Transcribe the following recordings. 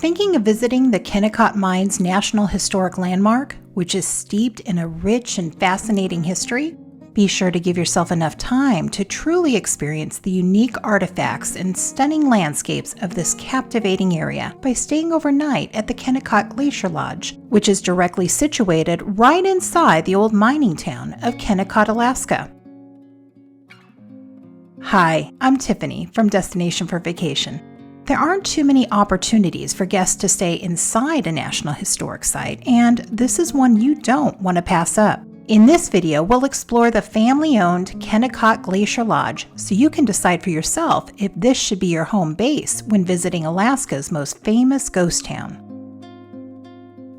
Thinking of visiting the Kennicott Mines National Historic Landmark, which is steeped in a rich and fascinating history? Be sure to give yourself enough time to truly experience the unique artifacts and stunning landscapes of this captivating area by staying overnight at the Kennicott Glacier Lodge, which is directly situated right inside the old mining town of Kennecott, Alaska. Hi, I'm Tiffany from Destination for Vacation. There aren't too many opportunities for guests to stay inside a National Historic Site, and this is one you don't want to pass up. In this video, we'll explore the family-owned Kennicott Glacier Lodge so you can decide for yourself if this should be your home base when visiting Alaska's most famous ghost town.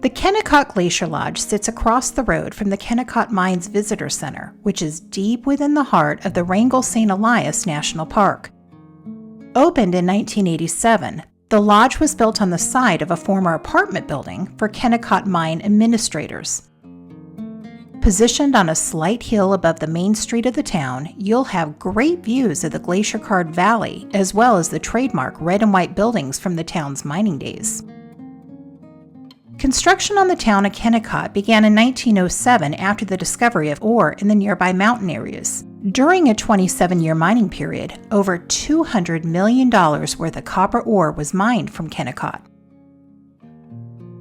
The Kennicott Glacier Lodge sits across the road from the Kennecott Mines Visitor Center, which is deep within the heart of the Wrangell-st.Elias National Park. Opened in 1987, the lodge was built on the site of a former apartment building for Kennecott mine administrators. Positioned on a slight hill above the main street of the town, you'll have great views of the Glacier Card Valley, as well as the trademark red and white buildings from the town's mining days. Construction on the town of Kennecott began in 1907 after the discovery of ore in the nearby mountain areas. During a 27-year mining period, over $200 million worth of copper ore was mined from Kennecott.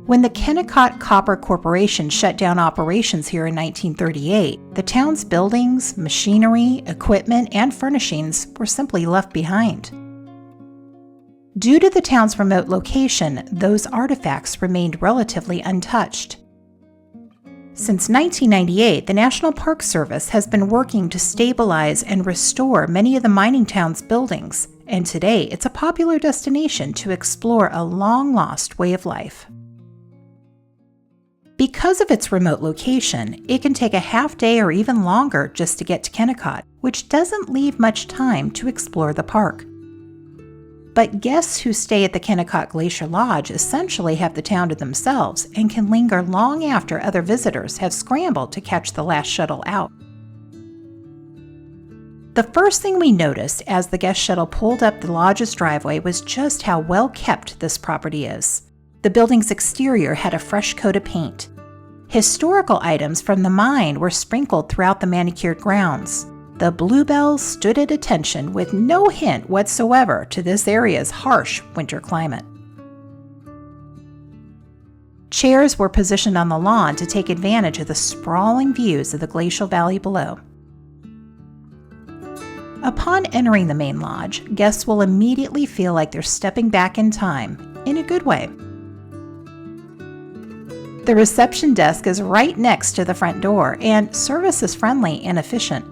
When the Kennecott Copper Corporation shut down operations here in 1938, the town's buildings, machinery, equipment, and furnishings were simply left behind. Due to the town's remote location, those artifacts remained relatively untouched. Since 1998, the National Park Service has been working to stabilize and restore many of the mining town's buildings, and today it's a popular destination to explore a long-lost way of life. Because of its remote location, it can take a half day or even longer just to get to Kennecott, which doesn't leave much time to explore the park. But guests who stay at the Kennicott Glacier Lodge essentially have the town to themselves and can linger long after other visitors have scrambled to catch the last shuttle out. The first thing we noticed as the guest shuttle pulled up the lodge's driveway was just how well kept this property is. The building's exterior had a fresh coat of paint. Historical items from the mine were sprinkled throughout the manicured grounds. The bluebells stood at attention with no hint whatsoever to this area's harsh winter climate. Chairs were positioned on the lawn to take advantage of the sprawling views of the glacial valley below. Upon entering the main lodge, guests will immediately feel like they're stepping back in time, in a good way. The reception desk is right next to the front door, and service is friendly and efficient.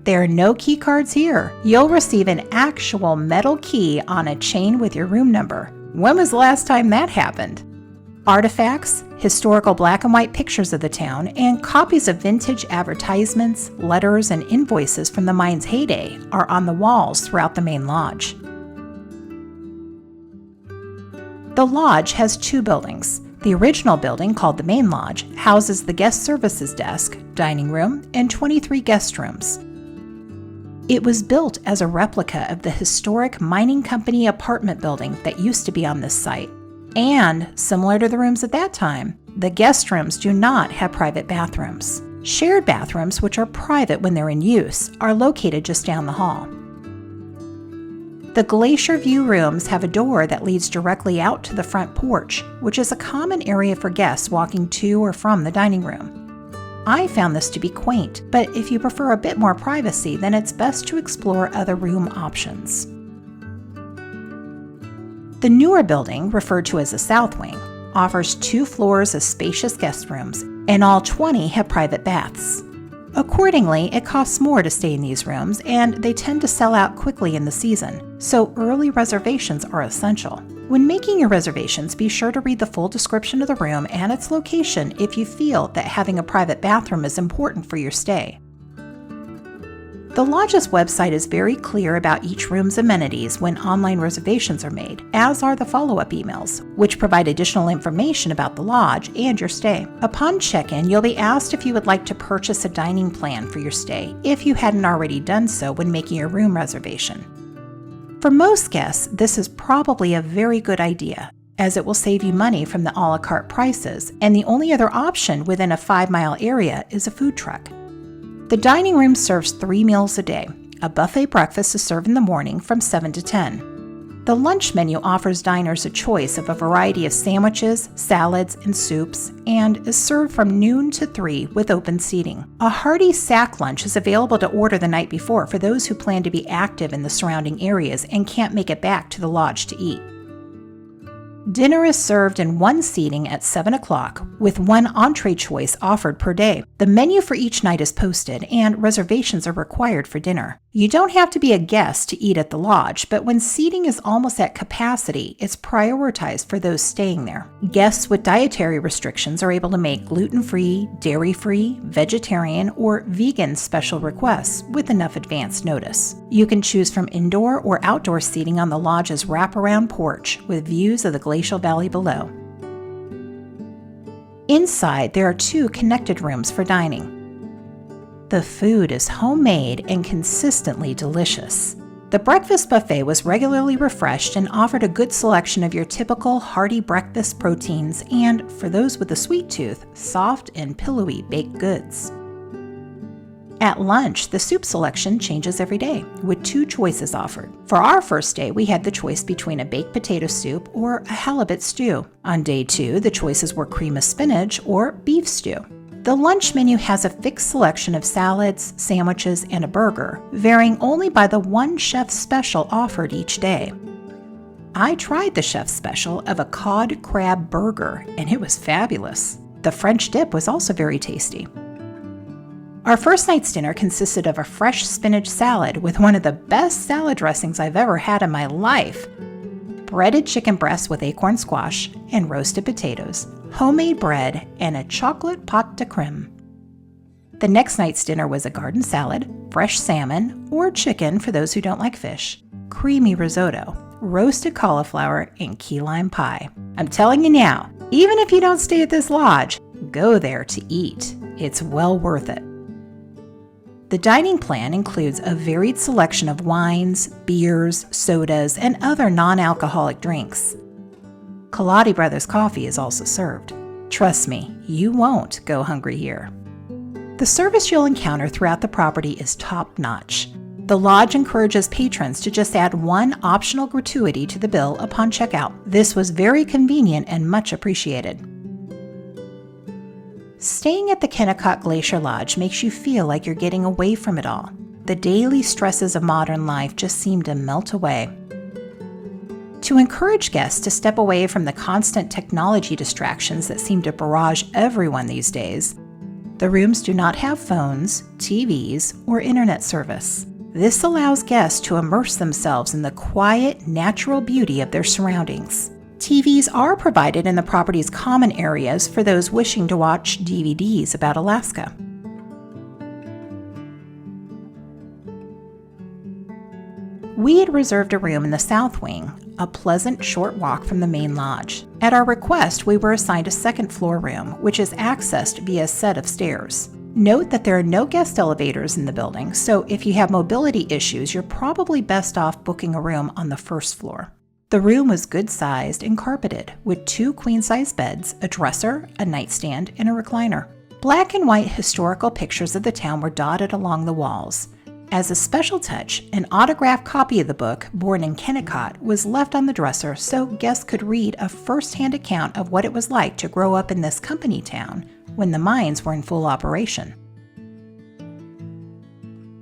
There are no key cards here. You'll receive an actual metal key on a chain with your room number. When was the last time that happened? Artifacts, historical black and white pictures of the town, and copies of vintage advertisements, letters, and invoices from the mine's heyday are on the walls throughout the main lodge. The lodge has two buildings. The original building, called the main lodge, houses the guest services desk, dining room, and 23 guest rooms. It was built as a replica of the historic mining company apartment building that used to be on this site. And, similar to the rooms at that time, the guest rooms do not have private bathrooms. Shared bathrooms, which are private when they're in use, are located just down the hall. The Glacier View rooms have a door that leads directly out to the front porch, which is a common area for guests walking to or from the dining room. I found this to be quaint, but if you prefer a bit more privacy, then it's best to explore other room options. The newer building, referred to as the South Wing, offers 2 floors of spacious guest rooms, and all 20 have private baths. Accordingly, it costs more to stay in these rooms, and they tend to sell out quickly in the season, so early reservations are essential. When making your reservations, be sure to read the full description of the room and its location if you feel that having a private bathroom is important for your stay. The lodge's website is very clear about each room's amenities when online reservations are made, as are the follow-up emails, which provide additional information about the lodge and your stay. Upon check-in, you'll be asked if you would like to purchase a dining plan for your stay, if you hadn't already done so when making your room reservation. For most guests, this is probably a very good idea, as it will save you money from the a la carte prices, and the only other option within a 5-mile area is a food truck. The dining room serves 3 meals a day. A buffet breakfast is served in the morning from 7 to 10. The lunch menu offers diners a choice of a variety of sandwiches, salads, and soups, and is served from noon to 3 with open seating. A hearty sack lunch is available to order the night before for those who plan to be active in the surrounding areas and can't make it back to the lodge to eat. Dinner is served in one seating at 7 o'clock, with one entree choice offered per day. The menu for each night is posted, and reservations are required for dinner. You don't have to be a guest to eat at the lodge, but when seating is almost at capacity, it's prioritized for those staying there. Guests with dietary restrictions are able to make gluten-free, dairy-free, vegetarian, or vegan special requests with enough advance notice. You can choose from indoor or outdoor seating on the lodge's wraparound porch with views of the glacial valley below. Inside, there are 2 connected rooms for dining. The food is homemade and consistently delicious. The breakfast buffet was regularly refreshed and offered a good selection of your typical hearty breakfast proteins and, for those with a sweet tooth, soft and pillowy baked goods. At lunch, the soup selection changes every day, with 2 choices offered. For our first day, we had the choice between a baked potato soup or a halibut stew. On day 2, the choices were cream of spinach or beef stew. The lunch menu has a fixed selection of salads, sandwiches, and a burger, varying only by the one chef's special offered each day. I tried the chef's special of a cod crab burger, and it was fabulous. The French dip was also very tasty. Our first night's dinner consisted of a fresh spinach salad with one of the best salad dressings I've ever had in my life, breaded chicken breasts with acorn squash and roasted potatoes, homemade bread, and a chocolate pâte de crème. The next night's dinner was a garden salad, fresh salmon, or chicken for those who don't like fish, creamy risotto, roasted cauliflower, and key lime pie. I'm telling you now, even if you don't stay at this lodge, go there to eat. It's well worth it. The dining plan includes a varied selection of wines, beers, sodas, and other non-alcoholic drinks. Culinary Brothers coffee is also served. Trust me, you won't go hungry here. The service you'll encounter throughout the property is top-notch. The lodge encourages patrons to just add one optional gratuity to the bill upon checkout. This was very convenient and much appreciated. Staying at the Kennicott Glacier Lodge makes you feel like you're getting away from it all. The daily stresses of modern life just seem to melt away. To encourage guests to step away from the constant technology distractions that seem to barrage everyone these days, the rooms do not have phones, TVs, or internet service. This allows guests to immerse themselves in the quiet, natural beauty of their surroundings. TVs are provided in the property's common areas for those wishing to watch DVDs about Alaska. We had reserved a room in the south wing, a pleasant short walk from the main lodge. At our request, we were assigned a second-floor room, which is accessed via a set of stairs. Note that there are no guest elevators in the building, so if you have mobility issues, you're probably best off booking a room on the first floor. The room was good-sized and carpeted, with 2 queen-size beds, a dresser, a nightstand, and a recliner. Black and white historical pictures of the town were dotted along the walls. As a special touch, an autographed copy of the book, Born in Kennecott, was left on the dresser so guests could read a first-hand account of what it was like to grow up in this company town when the mines were in full operation.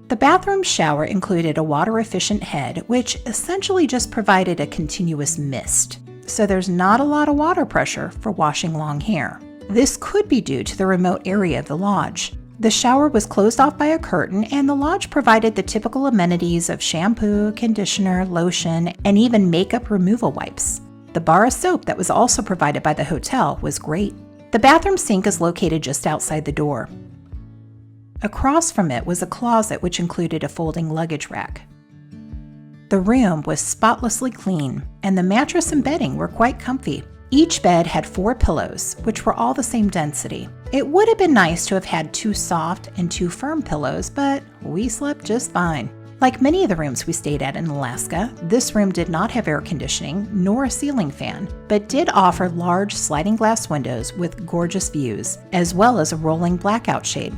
The bathroom shower included a water-efficient head, which essentially just provided a continuous mist, so there's not a lot of water pressure for washing long hair. This could be due to the remote area of the lodge. The shower was closed off by a curtain, and the lodge provided the typical amenities of shampoo, conditioner, lotion, and even makeup removal wipes. The bar of soap that was also provided by the hotel was great. The bathroom sink is located just outside the door. Across from it was a closet which included a folding luggage rack. The room was spotlessly clean, and the mattress and bedding were quite comfy. Each bed had 4 pillows, which were all the same density. It would have been nice to have had 2 soft and 2 firm pillows, but we slept just fine. Like many of the rooms we stayed at in Alaska, this room did not have air conditioning nor a ceiling fan, but did offer large sliding glass windows with gorgeous views, as well as a rolling blackout shade.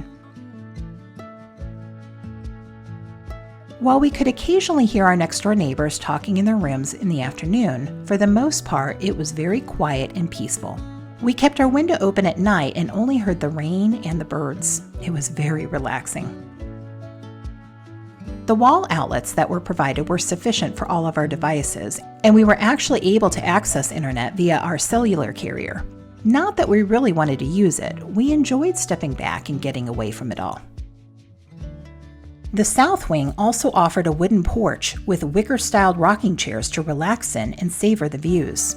While we could occasionally hear our next-door neighbors talking in their rooms in the afternoon, for the most part it was very quiet and peaceful. We kept our window open at night and only heard the rain and the birds. It was very relaxing. The wall outlets that were provided were sufficient for all of our devices, and we were actually able to access internet via our cellular carrier. Not that we really wanted to use it, we enjoyed stepping back and getting away from it all. The south wing also offered a wooden porch with wicker-styled rocking chairs to relax in and savor the views.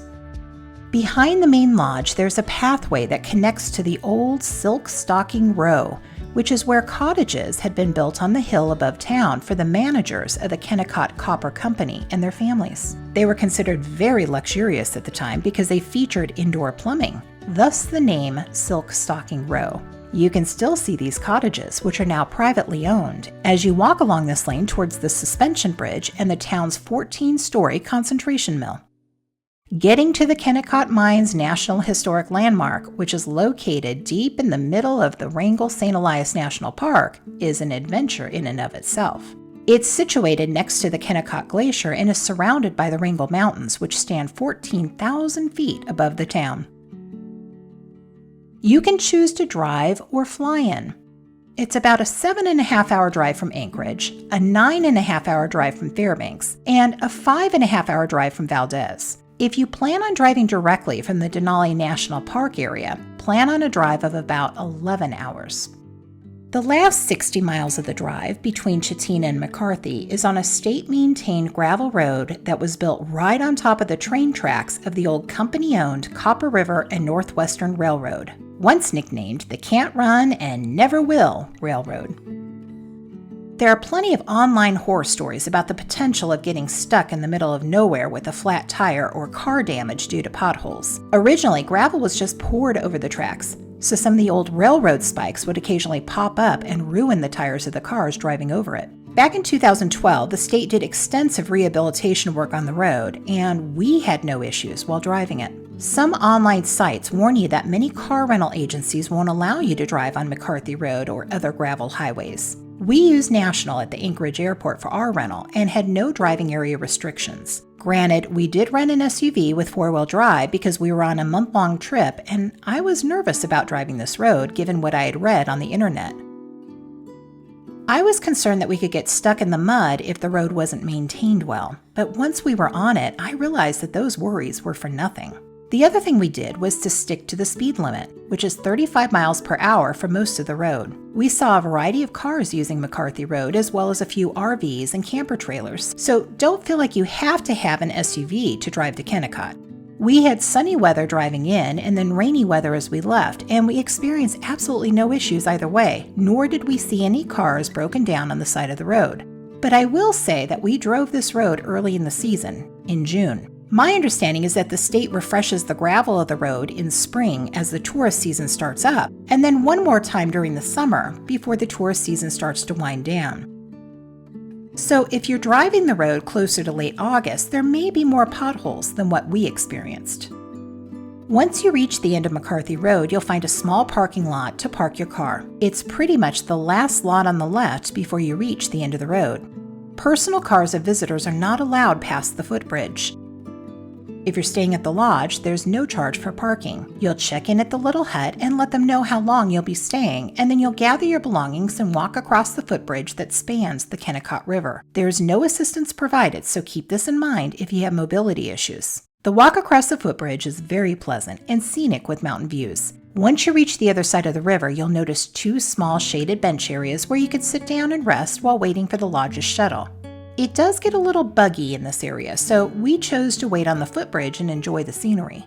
Behind the main lodge, there's a pathway that connects to the old silk stocking row, which is where cottages had been built on the hill above town for the managers of the Kennicott Copper Company and their families. They were considered very luxurious at the time because they featured indoor plumbing, thus the name Silk Stocking Row. You can still see these cottages, which are now privately owned, as you walk along this lane towards the suspension bridge and the town's 14-story concentration mill. Getting to the Kennecott Mines National Historic Landmark, which is located deep in the middle of the Wrangell-st.Eliasnationalpark Park, is an adventure in and of itself. It's situated next to the Kennicott Glacier and is surrounded by the Wrangell Mountains, which stand 14,000 feet above the town. You can choose to drive or fly in. It's about a 7.5-hour drive from Anchorage, a 9.5-hour drive from Fairbanks, and a 5.5-hour drive from Valdez. If you plan on driving directly from the Denali National Park area, plan on a drive of about 11 hours. The last 60 miles of the drive between Chitina and McCarthy is on a state-maintained gravel road that was built right on top of the train tracks of the old company-owned Copper River and Northwestern Railroad, once nicknamed the Can't Run and Never Will Railroad. There are plenty of online horror stories about the potential of getting stuck in the middle of nowhere with a flat tire or car damage due to potholes. Originally, gravel was just poured over the tracks, so some of the old railroad spikes would occasionally pop up and ruin the tires of the cars driving over it. Back in 2012, the state did extensive rehabilitation work on the road, and we had no issues while driving it. Some online sites warn you that many car rental agencies won't allow you to drive on McCarthy Road or other gravel highways. We used National at the Anchorage airport for our rental and had no driving area restrictions. Granted, we did rent an SUV with four-wheel drive because we were on a month-long trip, and I was nervous about driving this road given what I had read on the internet. I was concerned that we could get stuck in the mud if the road wasn't maintained well, but once we were on it, I realized that those worries were for nothing. The other thing we did was to stick to the speed limit, which is 35 miles per hour for most of the road. We saw a variety of cars using McCarthy Road as well as a few RVs and camper trailers, so don't feel like you have to have an SUV to drive to Kennecott. We had sunny weather driving in and then rainy weather as we left, and we experienced absolutely no issues either way, nor did we see any cars broken down on the side of the road. But I will say that we drove this road early in the season, in June. My understanding is that the state refreshes the gravel of the road in spring as the tourist season starts up, and then one more time during the summer before the tourist season starts to wind down. So if you're driving the road closer to late August, there may be more potholes than what we experienced. Once you reach the end of McCarthy Road, you'll find a small parking lot to park your car. It's pretty much the last lot on the left before you reach the end of the road. Personal cars of visitors are not allowed past the footbridge. If you're staying at the lodge, there's no charge for parking. You'll check in at the little hut and let them know how long you'll be staying, and then you'll gather your belongings and walk across the footbridge that spans the Kennecott River. There's no assistance provided, so keep this in mind if you have mobility issues. The walk across the footbridge is very pleasant and scenic with mountain views. Once you reach the other side of the river, you'll notice two small shaded bench areas where you can sit down and rest while waiting for the lodge's shuttle. It does get a little buggy in this area, so we chose to wait on the footbridge and enjoy the scenery.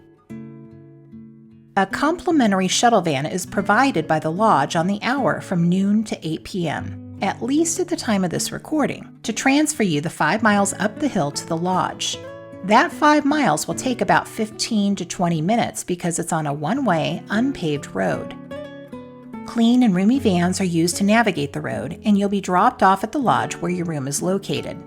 A complimentary shuttle van is provided by the lodge on the hour from noon to 8 p.m., at least at the time of this recording, to transfer you the 5 miles up the hill to the lodge. That 5 miles will take about 15 to 20 minutes because it's on a one-way, unpaved road. clean and roomy vans are used to navigate the road, and you'll be dropped off at the lodge where your room is located.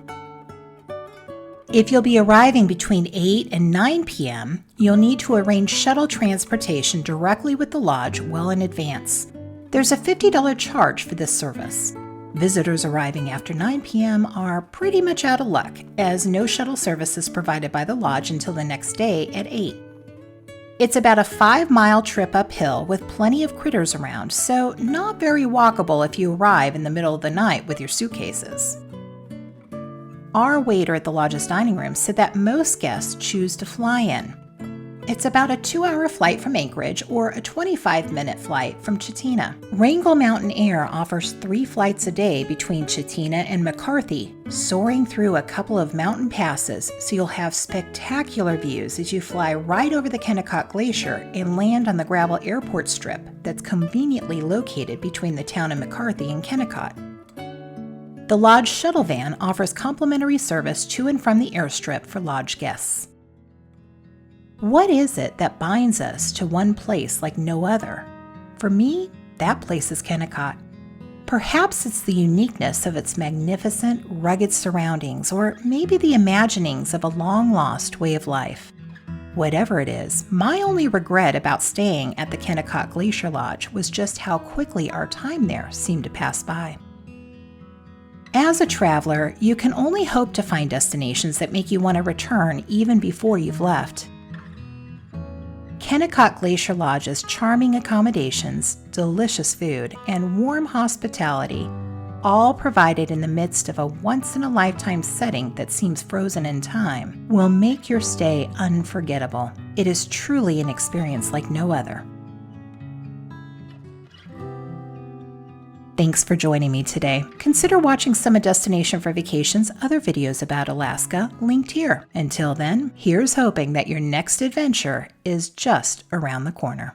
If you'll be arriving between 8 and 9 p.m., you'll need to arrange shuttle transportation directly with the lodge well in advance. There's a $50 charge for this service. Visitors arriving after 9 p.m. are pretty much out of luck, as no shuttle service is provided by the lodge until the next day at 8. It's about a 5-mile trip uphill with plenty of critters around, so not very walkable if you arrive in the middle of the night with your suitcases. Our waiter at the lodge's dining room said that most guests choose to fly in. It's about a 2-hour flight from Anchorage or a 25-minute flight from Chitina. Wrangell Mountain Air offers 3 flights a day between Chitina and McCarthy, soaring through a couple of mountain passes, so you'll have spectacular views as you fly right over the Kennicott Glacier and land on the gravel airport strip that's conveniently located between the town of McCarthy and Kennecott. The lodge shuttle van offers complimentary service to and from the airstrip for lodge guests. What is it that binds us to one place like no other? For me, that place is Kennecott. Perhaps it's the uniqueness of its magnificent, rugged surroundings, or maybe the imaginings of a long-lost way of life. Whatever it is, my only regret about staying at the Kennicott Glacier Lodge was just how quickly our time there seemed to pass by. As a traveler, you can only hope to find destinations that make you want to return even before you've left. Kennicott Glacier Lodge's charming accommodations, delicious food, and warm hospitality, all provided in the midst of a once-in-a-lifetime setting that seems frozen in time, will make your stay unforgettable. It is truly an experience like no other. Thanks for joining me today. Consider watching some of Destination for Vacation's other videos about Alaska, linked here. Until then, here's hoping that your next adventure is just around the corner.